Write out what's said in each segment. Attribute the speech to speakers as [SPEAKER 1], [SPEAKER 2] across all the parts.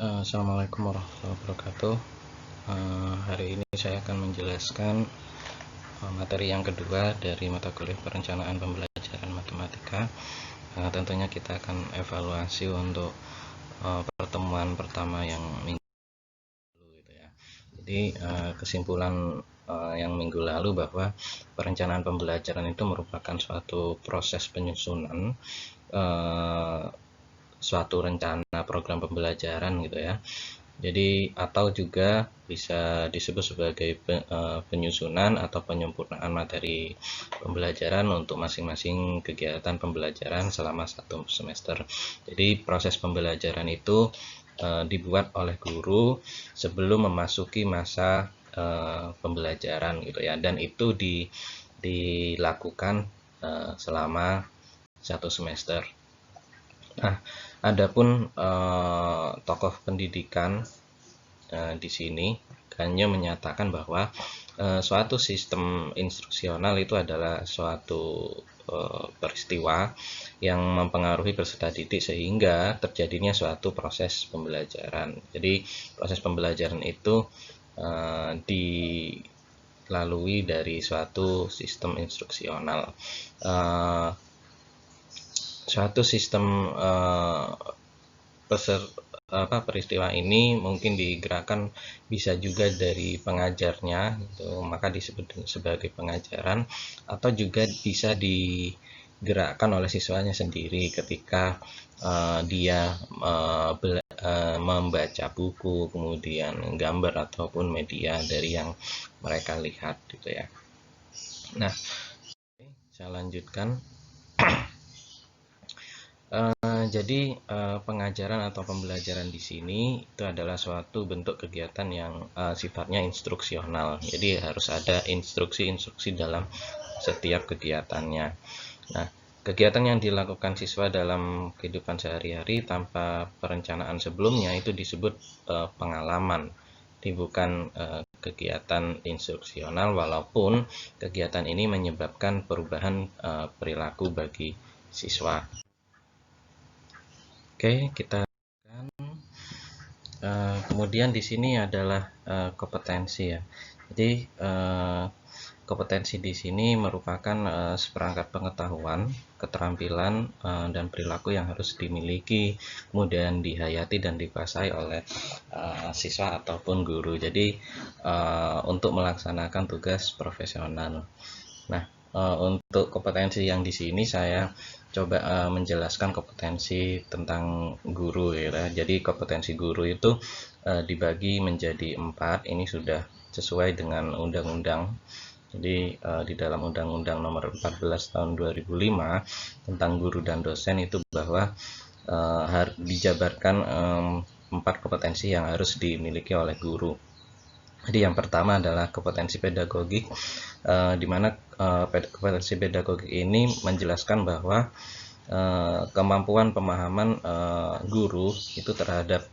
[SPEAKER 1] Assalamualaikum warahmatullahi wabarakatuh. Hari ini saya akan menjelaskan materi yang kedua dari mata kuliah perencanaan pembelajaran matematika. Tentunya kita akan evaluasi untuk pertemuan pertama yang minggu lalu gitu ya. Jadi kesimpulan yang minggu lalu bahwa perencanaan pembelajaran itu merupakan suatu proses penyusunan suatu rencana program pembelajaran gitu ya. Jadi atau juga bisa disebut sebagai penyusunan atau penyempurnaan materi pembelajaran untuk masing-masing kegiatan pembelajaran selama satu semester. Jadi proses pembelajaran itu dibuat oleh guru sebelum memasuki masa pembelajaran gitu ya, dan itu dilakukan selama satu semester. Nah, adapun tokoh pendidikan di sini hanya menyatakan bahwa suatu sistem instruksional itu adalah suatu peristiwa yang mempengaruhi peserta didik sehingga terjadinya suatu proses pembelajaran. Jadi proses pembelajaran itu dilalui dari suatu sistem instruksional. Suatu sistem peristiwa ini mungkin digerakkan bisa juga dari pengajarnya gitu, maka disebut sebagai pengajaran, atau juga bisa digerakkan oleh siswanya sendiri ketika dia membaca buku, kemudian gambar ataupun media dari yang mereka lihat gitu ya. Nah, saya lanjutkan. Jadi pengajaran atau pembelajaran di sini itu adalah suatu bentuk kegiatan yang sifatnya instruksional. Jadi harus ada instruksi-instruksi dalam setiap kegiatannya. Nah, kegiatan yang dilakukan siswa dalam kehidupan sehari-hari tanpa perencanaan sebelumnya itu disebut pengalaman. Ini bukan kegiatan instruksional, walaupun kegiatan ini menyebabkan perubahan perilaku bagi siswa. Oke, kita kemudian di sini adalah kompetensi ya. Jadi kompetensi di sini merupakan seperangkat pengetahuan, keterampilan dan perilaku yang harus dimiliki, kemudian dihayati dan dikuasai oleh siswa ataupun guru. Jadi untuk melaksanakan tugas profesional. Nah, untuk kompetensi yang di sini saya coba menjelaskan kompetensi tentang guru ya. Jadi kompetensi guru itu dibagi menjadi 4. Ini sudah sesuai dengan undang-undang. Jadi di dalam Undang-Undang Nomor 14 Tahun 2005 tentang guru dan dosen itu bahwa dijabarkan 4 kompetensi yang harus dimiliki oleh guru. Jadi yang pertama adalah kompetensi pedagogik, di mana kompetensi pedagogik ini menjelaskan bahwa kemampuan pemahaman guru itu terhadap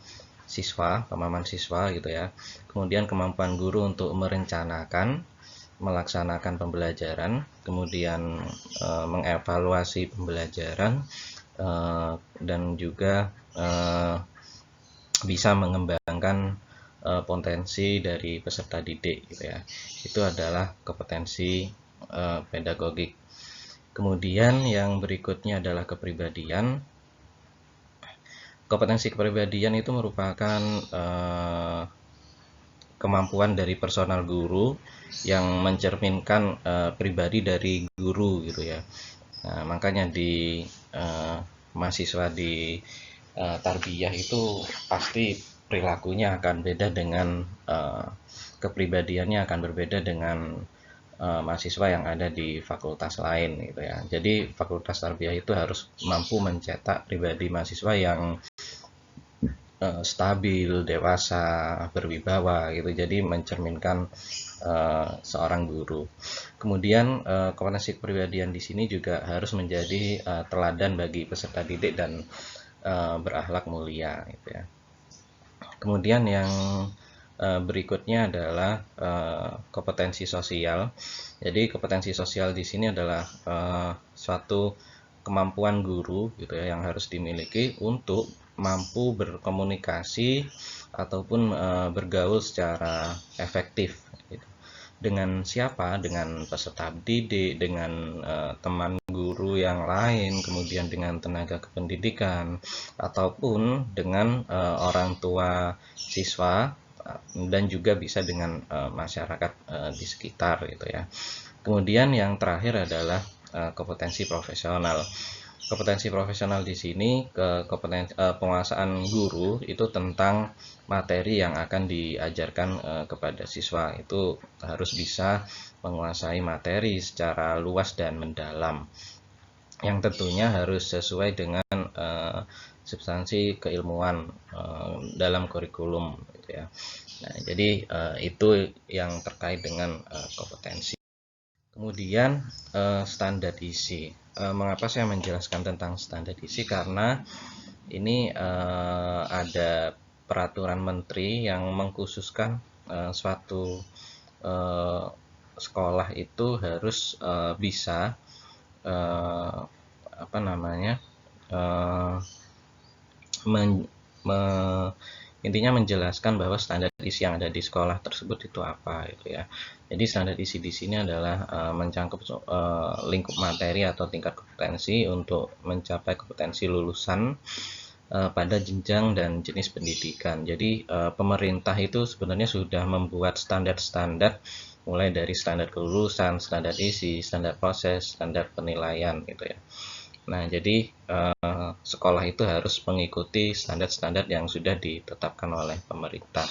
[SPEAKER 1] siswa, pemahaman siswa gitu ya. Kemudian kemampuan guru untuk merencanakan, melaksanakan pembelajaran, kemudian mengevaluasi pembelajaran, dan juga bisa mengembangkan potensi dari peserta didik gitu ya. Itu adalah kompetensi pedagogik. Kemudian yang berikutnya adalah kepribadian. Kompetensi kepribadian itu merupakan kemampuan dari personal guru yang mencerminkan pribadi dari guru gitu ya. Nah, makanya di mahasiswa di tarbiyah itu pasti perilakunya akan beda dengan kepribadiannya akan berbeda dengan mahasiswa yang ada di fakultas lain gitu ya. Jadi fakultas tarbiyah itu harus mampu mencetak pribadi mahasiswa yang stabil, dewasa, berwibawa gitu. Jadi mencerminkan seorang guru. Kemudian kompetensi kepribadian di sini juga harus menjadi teladan bagi peserta didik dan berakhlak mulia gitu ya. Kemudian yang berikutnya adalah kompetensi sosial. Jadi kompetensi sosial di sini adalah suatu kemampuan guru gitu ya yang harus dimiliki untuk mampu berkomunikasi ataupun bergaul secara efektif gitu. Dengan siapa? Dengan peserta didik, dengan teman guru yang lain, kemudian dengan tenaga kependidikan, ataupun dengan orang tua siswa, dan juga bisa dengan masyarakat di sekitar gitu ya. Kemudian yang terakhir adalah kompetensi profesional. Kompetensi profesional di sini penguasaan guru itu tentang materi yang akan diajarkan kepada siswa. Itu harus bisa menguasai materi secara luas dan mendalam, yang tentunya harus sesuai dengan substansi keilmuan dalam kurikulum gitu ya. Nah, jadi itu yang terkait dengan kompetensi. Kemudian standar isi. Mengapa saya menjelaskan tentang standar isi? Karena ini ada peraturan menteri yang mengkhususkan suatu sekolah itu harus bisa intinya menjelaskan bahwa standar isi yang ada di sekolah tersebut itu apa gitu ya. Jadi standar isi di sini adalah mencangkup lingkup materi atau tingkat kompetensi untuk mencapai kompetensi lulusan pada jenjang dan jenis pendidikan. Jadi pemerintah itu sebenarnya sudah membuat standar-standar mulai dari standar kelulusan, standar isi, standar proses, standar penilaian gitu ya. Nah, jadi sekolah itu harus mengikuti standar-standar yang sudah ditetapkan oleh pemerintah.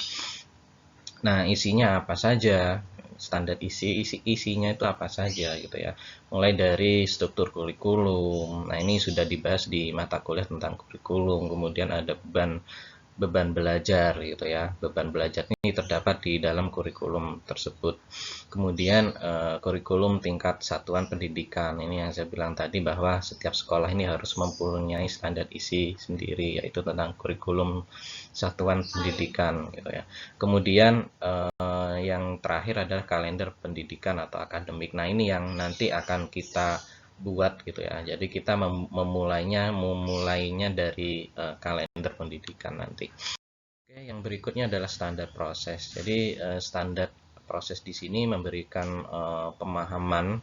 [SPEAKER 1] Nah, isinya apa saja? Standar isinya itu apa saja gitu ya. Mulai dari struktur kurikulum. Nah, ini sudah dibahas di mata kuliah tentang kurikulum. Kemudian ada beban belajar gitu ya. Beban belajar ini terdapat di dalam kurikulum tersebut. Kemudian kurikulum tingkat satuan pendidikan. Ini yang saya bilang tadi bahwa setiap sekolah ini harus mempunyai standar isi sendiri, yaitu tentang kurikulum satuan pendidikan gitu ya. Kemudian yang terakhir adalah kalender pendidikan atau akademik. Nah, ini yang nanti akan kita buat gitu ya. Jadi kita memulainya dari kalender pendidikan nanti. Oke, yang berikutnya adalah standar proses. Jadi standar proses di sini memberikan pemahaman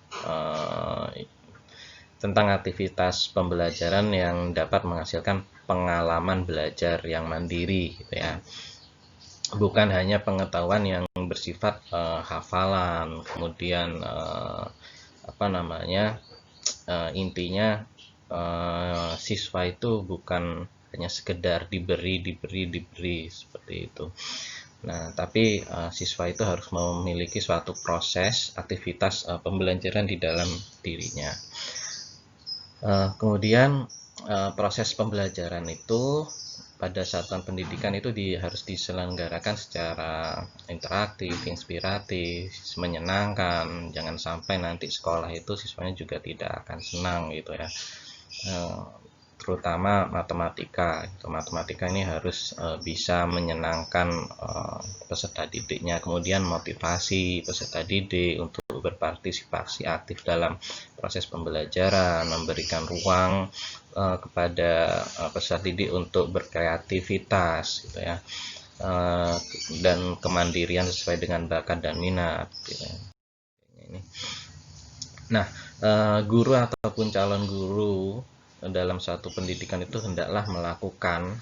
[SPEAKER 1] tentang aktivitas pembelajaran yang dapat menghasilkan pengalaman belajar yang mandiri gitu ya. Bukan hanya pengetahuan yang bersifat hafalan, kemudian intinya siswa itu bukan hanya sekedar diberi seperti itu. Nah, tapi siswa itu harus memiliki suatu proses aktivitas pembelajaran di dalam dirinya. Kemudian proses pembelajaran itu pada satuan pendidikan itu harus diselenggarakan secara interaktif, inspiratif, menyenangkan. Jangan sampai nanti sekolah itu siswanya juga tidak akan senang gitu ya. Terutama matematika. Matematika ini harus bisa menyenangkan peserta didiknya. Kemudian motivasi peserta didik untuk berpartisipasi aktif dalam proses pembelajaran, memberikan ruang kepada peserta didik untuk berkreativitas gitu ya, dan kemandirian sesuai dengan bakat dan minat gitu ya. Nah, guru ataupun calon guru dalam satu pendidikan itu hendaklah melakukan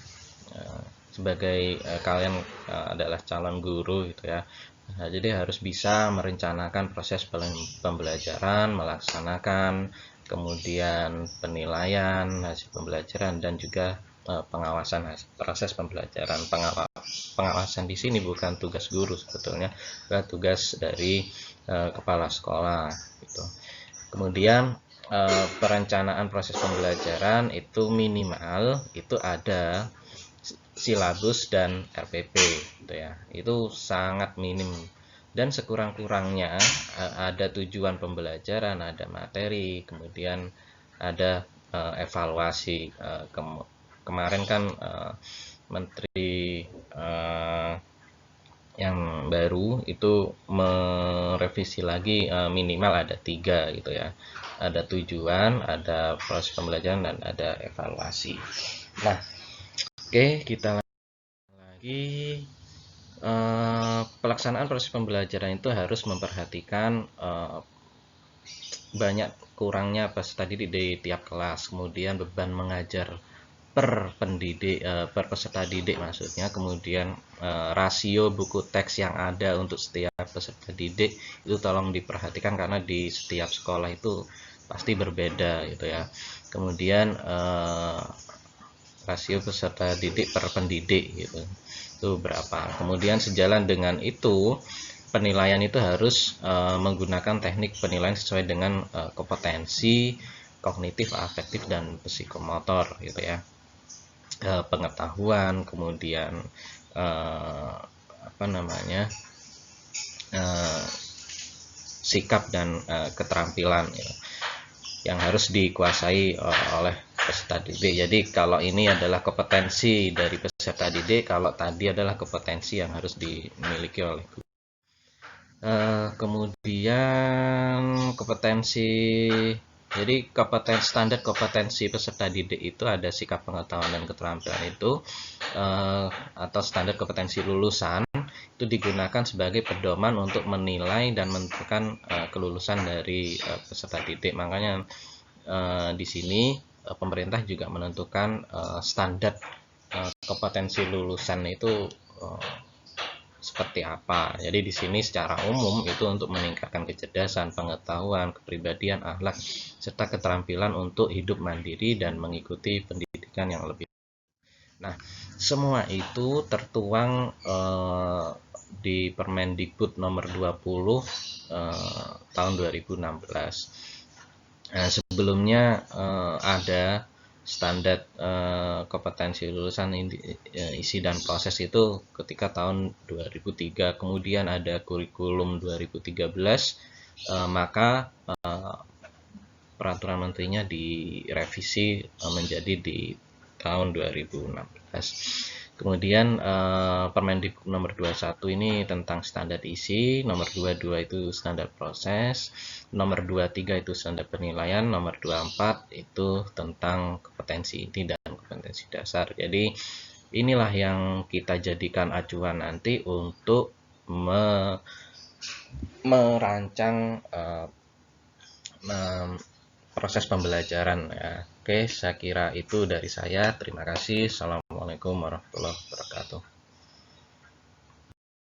[SPEAKER 1] sebagai kalian adalah calon guru gitu ya. Nah, jadi harus bisa merencanakan proses pembelajaran, melaksanakan, kemudian penilaian hasil pembelajaran, dan juga pengawasan proses pembelajaran. Pengawasan di sini bukan tugas guru sebetulnya, adalah tugas dari kepala sekolah gitu. Kemudian perencanaan proses pembelajaran itu minimal itu ada silabus dan RPP gitu ya. Itu sangat minim, dan sekurang-kurangnya ada tujuan pembelajaran, ada materi, kemudian ada evaluasi. Kemarin kan Menteri yang baru itu merevisi lagi minimal ada 3 gitu ya. Ada tujuan, ada proses pembelajaran, dan ada evaluasi. Nah, Oke, kita lagi. Pelaksanaan proses pembelajaran itu harus memperhatikan banyak kurangnya peserta didik di tiap kelas, kemudian beban mengajar per peserta didik maksudnya, kemudian rasio buku teks yang ada untuk setiap peserta didik itu tolong diperhatikan karena di setiap sekolah itu pasti berbeda gitu ya. Kemudian rasio peserta didik per pendidik gitu itu berapa. Kemudian sejalan dengan itu penilaian itu harus menggunakan teknik penilaian sesuai dengan kompetensi kognitif, afektif, dan psikomotor gitu ya. Pengetahuan, kemudian sikap dan keterampilan gitu, yang harus dikuasai oleh peserta didik. Jadi kalau ini adalah kompetensi dari peserta didik, kalau tadi adalah kompetensi yang harus dimiliki oleh guru. Kemudian kompetensi, jadi standar kompetensi peserta didik itu ada sikap, pengetahuan, dan keterampilan itu atau standar kompetensi lulusan itu digunakan sebagai pedoman untuk menilai dan menentukan kelulusan dari peserta didik. Makanya di sini pemerintah juga menentukan standar kompetensi lulusan itu seperti apa. Jadi di sini secara umum itu untuk meningkatkan kecerdasan, pengetahuan, kepribadian, akhlak, serta keterampilan untuk hidup mandiri dan mengikuti pendidikan yang lebih. Nah, semua itu tertuang di Permendikbud nomor 20 tahun 2016. Nah, sebelumnya ada standar kompetensi lulusan isi dan proses itu ketika tahun 2003, kemudian ada kurikulum 2013, maka peraturan menterinya direvisi menjadi di tahun 2016. Kemudian Permendikbud nomor 21 ini tentang standar isi, nomor 22 itu standar proses, nomor 23 itu standar penilaian, nomor 24 itu tentang kompetensi inti dan kompetensi dasar. Jadi inilah yang kita jadikan acuan nanti untuk merancang proses pembelajaran ya. Oke, saya kira itu dari saya. Terima kasih. Assalamualaikum warahmatullahi wabarakatuh.